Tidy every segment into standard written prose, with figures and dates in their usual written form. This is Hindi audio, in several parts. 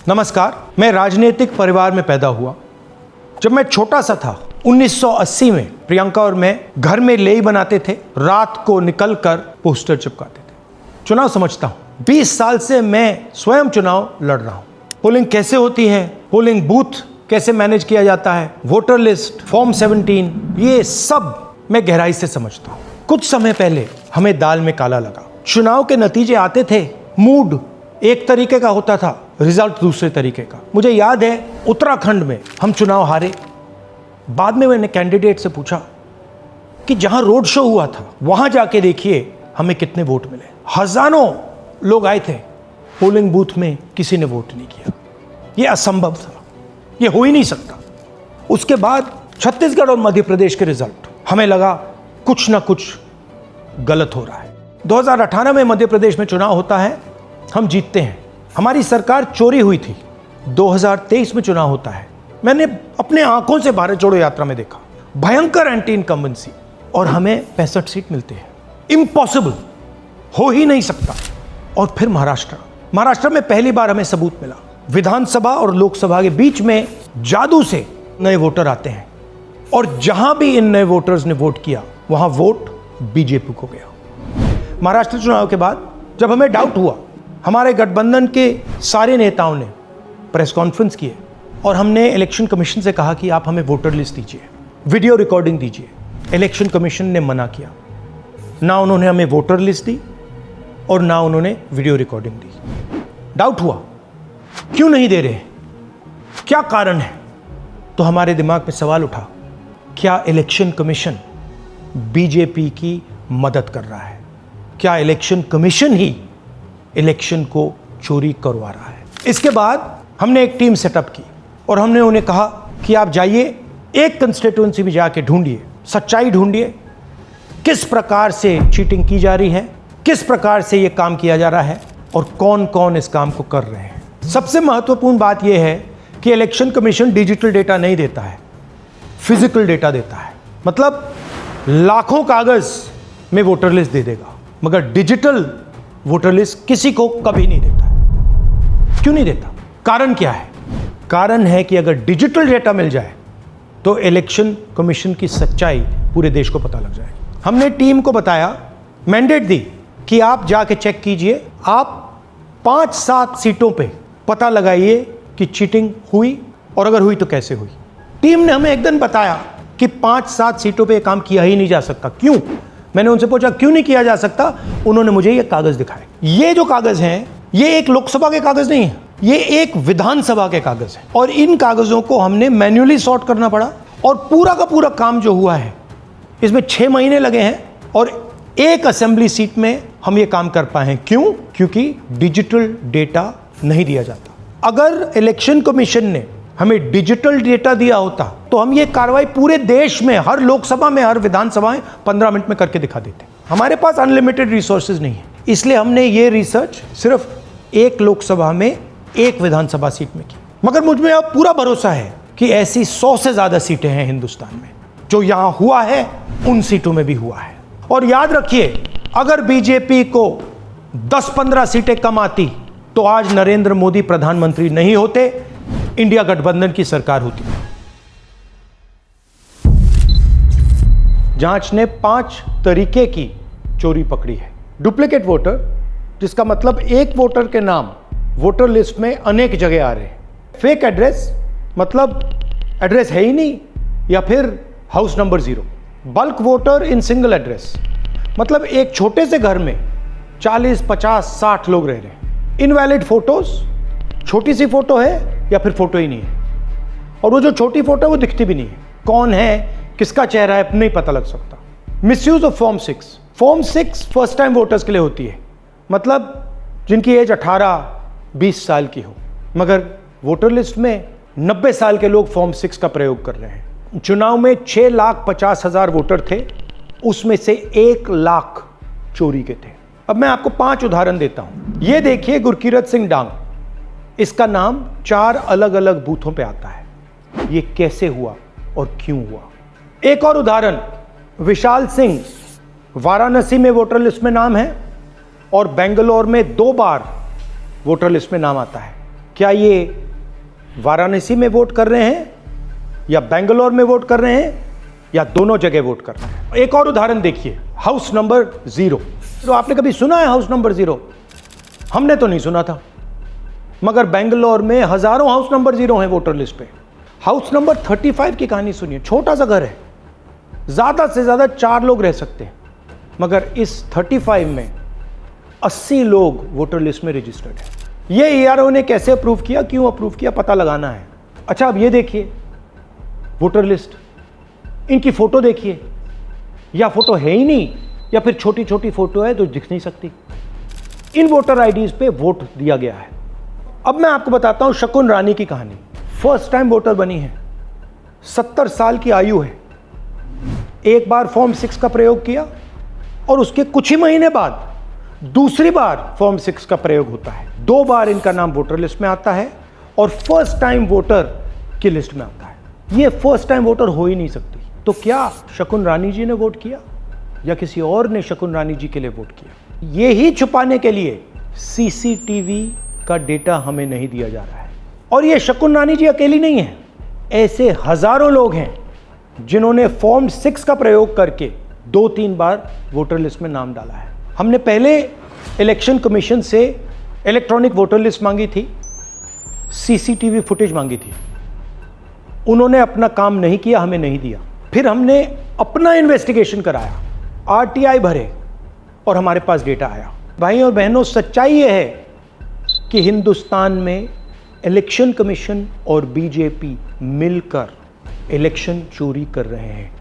नमस्कार, मैं राजनीतिक परिवार में पैदा हुआ। जब मैं छोटा सा था 1980 में प्रियंका और मैं घर में लेई बनाते थे, रात को निकलकर पोस्टर चिपकाते थे। चुनाव समझता हूं, 20 साल से मैं स्वयं चुनाव लड़ रहा हूं। पोलिंग कैसे होती है, पोलिंग बूथ कैसे मैनेज किया जाता है, वोटर लिस्ट, फॉर्म 17, ये सब मैं गहराई से समझता हूं। कुछ समय पहले हमें दाल में काला लगा। चुनाव के नतीजे आते थे, मूड एक तरीके का होता था, रिजल्ट दूसरे तरीके का। मुझे याद है उत्तराखंड में हम चुनाव हारे। बाद में मैंने कैंडिडेट से पूछा कि जहां रोड शो हुआ था वहां जाके देखिए हमें कितने वोट मिले। हजारों लोग आए थे, पोलिंग बूथ में किसी ने वोट नहीं किया। यह असंभव था, यह हो ही नहीं सकता। उसके बाद छत्तीसगढ़ और मध्य प्रदेश के रिजल्ट, हमें लगा कुछ ना कुछ गलत हो रहा है। 2018 में मध्य प्रदेश में चुनाव होता है, हम जीतते हैं। हमारी सरकार चोरी हुई थी। 2023 में चुनाव होता है, मैंने अपने आंखों से भारत जोड़ो यात्रा में देखा, भयंकर एंटी इनकम्बेंसी, और हमें 65 सीट मिलते हैं। इम्पॉसिबल, हो ही नहीं सकता। और फिर महाराष्ट्र में पहली बार हमें सबूत मिला। विधानसभा और लोकसभा के बीच में जादू से नए वोटर आते हैं, और जहां भी इन नए वोटर्स ने वोट किया वहां वोट बीजेपी को गया। महाराष्ट्र चुनाव के बाद जब हमें डाउट हुआ, हमारे गठबंधन के सारे नेताओं ने प्रेस कॉन्फ्रेंस किए और हमने इलेक्शन कमीशन से कहा कि आप हमें वोटर लिस्ट दीजिए, वीडियो रिकॉर्डिंग दीजिए। इलेक्शन कमीशन ने मना किया। ना उन्होंने हमें वोटर लिस्ट दी और ना उन्होंने वीडियो रिकॉर्डिंग दी। डाउट हुआ, क्यों नहीं दे रहे, क्या कारण है? तो हमारे दिमाग में सवाल उठा, क्या इलेक्शन कमीशन बीजेपी की मदद कर रहा है? क्या इलेक्शन कमीशन ही इलेक्शन को चोरी करवा रहा है? इसके बाद हमने एक टीम सेटअप की और हमने उन्हें कहा कि आप जाइए, एक कंस्टिट्यूएंसी भी जाके ढूंढिए, सच्चाई ढूंढिए, किस प्रकार से चीटिंग की जा रही है, किस प्रकार से यह काम किया जा रहा है और कौन कौन इस काम को कर रहे हैं। सबसे महत्वपूर्ण बात यह है कि इलेक्शन कमीशन डिजिटल डेटा नहीं देता है, फिजिकल डेटा देता है। मतलब लाखों कागज में वोटर लिस्ट दे देगा, मगर डिजिटल वोटर लिस्ट किसी को कभी नहीं देता है। क्यों नहीं देता? कारण क्या है? कारण है कि अगर डिजिटल डेटा मिल जाए तो इलेक्शन कमीशन की सच्चाई पूरे देश को पता लग जाएगी। हमने टीम को बताया, मैंडेट दी कि आप जाके चेक कीजिए, आप 5-7 सीटों पे पता लगाइए कि चीटिंग हुई, और अगर हुई तो कैसे हुई। टीम ने हमें एक दिन बताया कि 5-7 सीटों पे काम किया ही नहीं जा सकता। क्यों? मैंने उनसे पूछा क्यों नहीं किया जा सकता। उन्होंने मुझे ये कागज दिखाए। ये जो कागज हैं, ये एक लोकसभा के कागज नहीं है, ये एक विधानसभा के कागज है, और इन कागजों को हमने मैन्युअली सॉर्ट करना पड़ा। और पूरा का पूरा काम जो हुआ है, इसमें 6 महीने लगे हैं, और एक असेंबली सीट में हम ये काम कर पाए हैं। क्यों? क्योंकि डिजिटल डेटा नहीं दिया जाता। अगर इलेक्शन कमीशन ने हमें डिजिटल डेटा दिया होता तो हम ये कार्रवाई पूरे देश में, हर लोकसभा में, हर विधानसभा में 15 मिनट में करके दिखा देते। हमारे पास अनलिमिटेड रिसोर्सेज नहीं है, इसलिए हमने ये रिसर्च सिर्फ एक लोकसभा में, एक विधानसभा सीट में की। मगर मुझ में अब पूरा भरोसा है कि ऐसी 100 से ज्यादा सीटें हैं हिंदुस्तान में। जो यहां हुआ है उन सीटों में भी हुआ है। और याद रखिए, अगर बीजेपी को 10-15 सीटें कम आती तो आज नरेंद्र मोदी प्रधानमंत्री नहीं होते, इंडिया गठबंधन की सरकार होती। जांच ने 5 तरीके की चोरी पकड़ी है। डुप्लीकेट वोटर, जिसका मतलब एक वोटर के नाम वोटर लिस्ट में अनेक जगह आ रहे हैं। फेक एड्रेस, मतलब एड्रेस है ही नहीं या फिर house number 0। Bulk voter in single address, मतलब एक छोटे से घर में 40, 50, 60 लोग रह रहे हैं। इनवैलिड फोटोज, छोटी सी फोटो है या फिर फोटो ही नहीं है, और वो जो छोटी फोटो है वो दिखती भी नहीं है। कौन है, किसका चेहरा है, नहीं पता लग सकता। Misuse of form 6। Form 6 first time voters के लिए होती है, मतलब जिनकी एज 18-20 साल की हो, मगर वोटर लिस्ट में 90 साल के लोग फॉर्म 6 का प्रयोग कर रहे हैं। चुनाव में 6,50,000 वोटर थे, उसमें से 1 लाख चोरी के थे। अब मैं आपको 5 उदाहरण देता हूं। ये देखिए, गुरकीरत सिंह डांग, इसका नाम 4 अलग अलग बूथों पे आता है। ये कैसे हुआ और क्यों हुआ? एक और उदाहरण, विशाल सिंह, वाराणसी में वोटर लिस्ट में नाम है और बेंगलोर में 2 बार वोटर लिस्ट में नाम आता है। क्या ये वाराणसी में वोट कर रहे हैं या बेंगलोर में वोट कर रहे हैं या दोनों जगह वोट कर रहे हैं? एक और उदाहरण देखिए, हाउस नंबर 0। तो आपने कभी सुना है हाउस नंबर 0? हमने तो नहीं सुना था, मगर बेंगलोर में हजारों हाउस नंबर 0 हैं वोटर लिस्ट पे। हाउस नंबर 35 की कहानी सुनिए। छोटा सा घर है, ज्यादा से ज्यादा 4 लोग रह सकते हैं, मगर इस 35 में 80 लोग वोटर लिस्ट में रजिस्टर्ड है। ये ईआरओ ने कैसे अप्रूव किया, क्यों अप्रूव किया, पता लगाना है। अच्छा, अब ये देखिए वोटर लिस्ट, इनकी फोटो देखिए, या फोटो है ही नहीं या फिर छोटी छोटी फोटो है तो दिख नहीं सकती। इन वोटर आईडीज पे वोट दिया गया है। अब मैं आपको बताता हूं शकुन रानी की कहानी। फर्स्ट टाइम वोटर बनी है, 70 साल की आयु है। एक बार फॉर्म 6 का प्रयोग किया और उसके कुछ ही महीने बाद दूसरी बार फॉर्म 6 का प्रयोग होता है। 2 बार इनका नाम वोटर लिस्ट में आता है और फर्स्ट टाइम वोटर की लिस्ट में आता है। ये फर्स्ट टाइम वोटर हो ही नहीं सकती। तो क्या शकुन रानी जी ने वोट किया या किसी और ने शकुन रानी जी के लिए वोट किया? ये ही छुपाने के लिए सीसीटीवी का डेटा हमें नहीं दिया जा रहा है। और ये शकुन रानी जी अकेली नहीं है, ऐसे हजारों लोग हैं जिन्होंने फॉर्म 6 का प्रयोग करके 2-3 बार वोटर लिस्ट में नाम डाला है। हमने पहले इलेक्शन कमीशन से इलेक्ट्रॉनिक वोटर लिस्ट मांगी थी, सीसीटीवी फुटेज मांगी थी। उन्होंने अपना काम नहीं किया, हमें नहीं दिया। फिर हमने अपना इन्वेस्टिगेशन कराया, आरटीआई भरे और हमारे पास डेटा आया। भाई और बहनों, सच्चाई यह है कि हिंदुस्तान में इलेक्शन कमीशन और बीजेपी मिलकर इलेक्शन चोरी कर रहे हैं।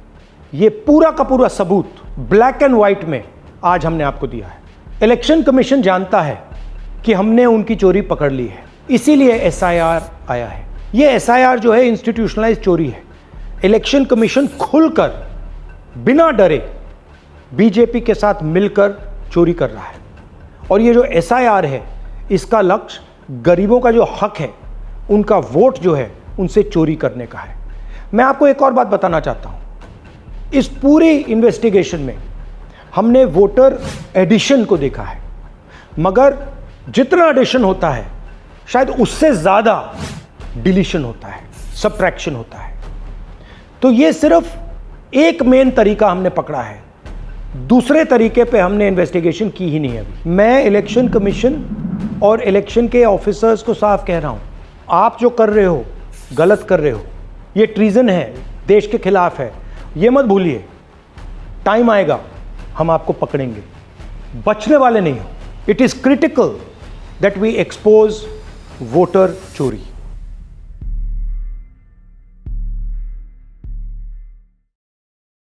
यह पूरा का पूरा सबूत ब्लैक एंड व्हाइट में आज हमने आपको दिया है। इलेक्शन कमीशन जानता है कि हमने उनकी चोरी पकड़ ली है, इसीलिए एसआईआर आया है। यह एसआईआर जो है इंस्टीट्यूशनलाइज चोरी है। इलेक्शन कमीशन खुलकर बिना डरे बीजेपी के साथ मिलकर चोरी कर रहा है। और ये जो एसआईआर है, इसका लक्ष्य गरीबों का जो हक है, उनका वोट जो है, उनसे चोरी करने का है। मैं आपको एक और बात बताना चाहता हूं। इस पूरी इन्वेस्टिगेशन में हमने वोटर एडिशन को देखा है, मगर जितना एडिशन होता है शायद उससे ज्यादा डिलीशन होता है, सब्ट्रैक्शन होता है। तो ये सिर्फ एक मेन तरीका हमने पकड़ा है, दूसरे तरीके पे हमने इन्वेस्टिगेशन की ही नहीं अभी। मैं इलेक्शन कमीशन और इलेक्शन के ऑफिसर्स को साफ कह रहा हूं, आप जो कर रहे हो गलत कर रहे हो, ये ट्रीजन है, देश के खिलाफ है। ये मत भूलिए, टाइम आएगा हम आपको पकड़ेंगे, बचने वाले नहीं हो। It is critical that we expose voter चोरी।